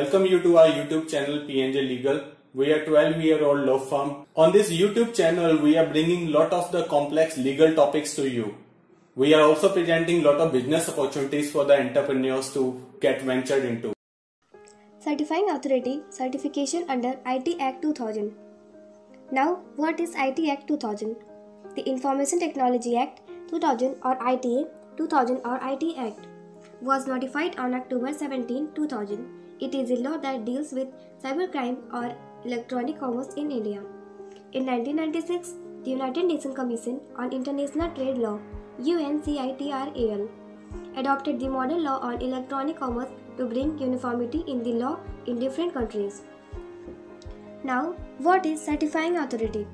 Welcome you to our YouTube channel PNJ Legal. We are 12-year-old law firm. On this YouTube channel, we are bringing lot of the complex legal topics to you. We are also presenting lot of business opportunities for the entrepreneurs to get ventured into. Certifying Authority Certification under IT Act 2000. Now, what is IT Act 2000? The Information Technology Act 2000 or ITA 2000 or IT Act was notified on October 17, 2000. It is a law that deals with cybercrime or electronic commerce in India. In 1996, the United Nations Commission on International Trade Law UNCITRAL adopted the model law on electronic commerce to bring uniformity in the law in different countries. Now, what is certifying authority?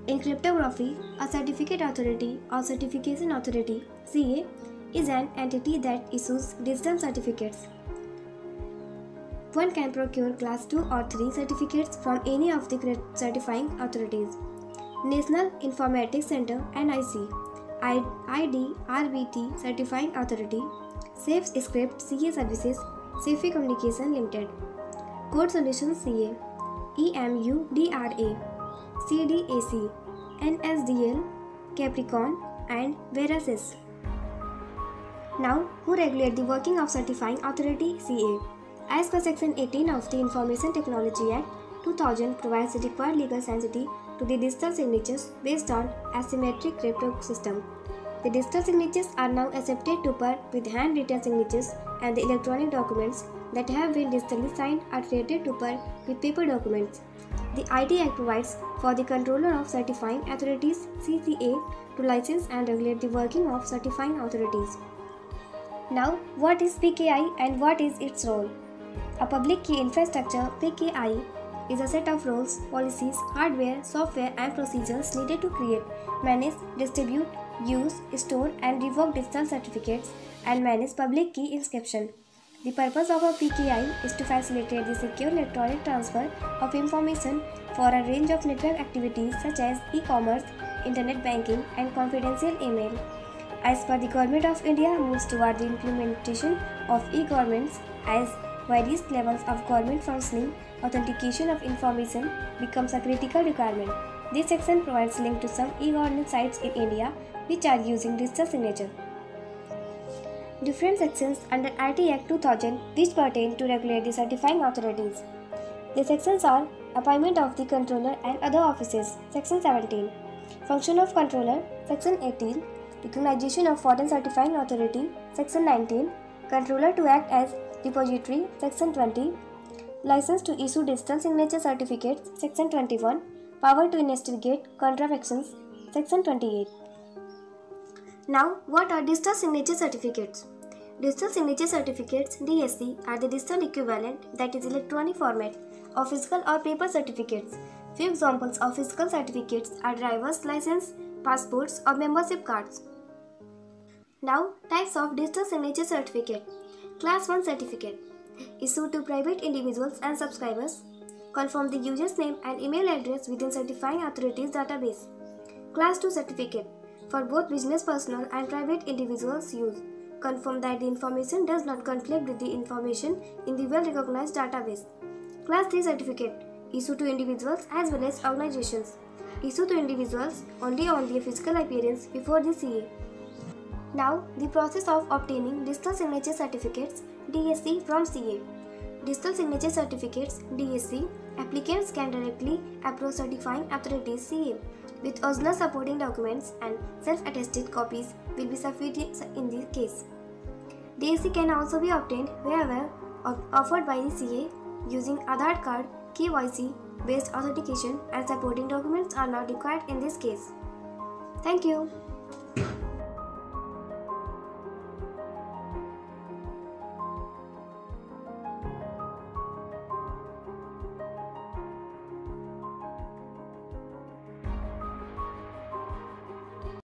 In cryptography, a certificate authority or certification authority (CA) is an entity that issues digital certificates. One can procure class 2 or 3 certificates from any of the certifying authorities. National Informatics Center (NIC), IDRBT Certifying Authority, SafeScript CA Services, Safe Communication Limited, Code Solutions CA, EMUDRA, CDAC, NSDL, Capricorn, and Verasys. Now, who regulate the working of Certifying Authority CA? As per Section 18 of the Information Technology Act 2000 provides the required legal sanctity to the digital signatures based on asymmetric crypto system. The digital signatures are now accepted to pair with handwritten signatures, and the electronic documents that have been digitally signed are treated to pair with paper documents. The IT Act provides for the Controller of Certifying Authorities (CCA) to license and regulate the working of certifying authorities. Now, what is PKI and what is its role? A public key infrastructure (PKI) is a set of rules, policies, hardware, software, and procedures needed to create, manage, distribute, use, store, and revoke digital certificates and manage public key inscription. The purpose of a PKI is to facilitate the secure electronic transfer of information for a range of network activities such as e-commerce, internet banking, and confidential email. As per the Government of India moves toward the implementation of e-governments as various levels of government functioning, authentication of information becomes a critical requirement. This section provides link to some e-governance sites in India which are using digital signature. Different sections under IT Act 2000 which pertain to regulate the certifying authorities. The sections are Appointment of the Controller and Other Offices, Section 17. Function of Controller, Section 18. Recognition of Foreign Certifying Authority, Section 19. Controller to act as depository, Section 20. License to issue digital signature certificates, Section 21. Power to investigate contraventions, Section 28. Now, what are digital signature certificates? Digital signature certificates (DSC) are the digital equivalent, that is electronic format, of physical or paper certificates. Few examples of physical certificates are driver's license, passports, or membership cards. Now, types of digital signature certificate. Class 1 certificate issued to private individuals and subscribers. Confirm the user's name and email address within certifying authorities database. Class 2 certificate for both business personnel and private individuals use. Confirm that the information does not conflict with the information in the well-recognized database. Class 3 certificate issued to individuals as well as organizations. Issued to individuals only on their physical appearance before the CA. Now, the process of obtaining digital signature certificates (DSC) from CA. Digital signature certificates (DSC) applicants can directly approach certifying authorities (CA) with original supporting documents, and self-attested copies will be sufficient in this case. DSC can also be obtained wherever offered by the CA using Aadhaar card, KYC based authentication, and supporting documents are not required in this case. Thank you.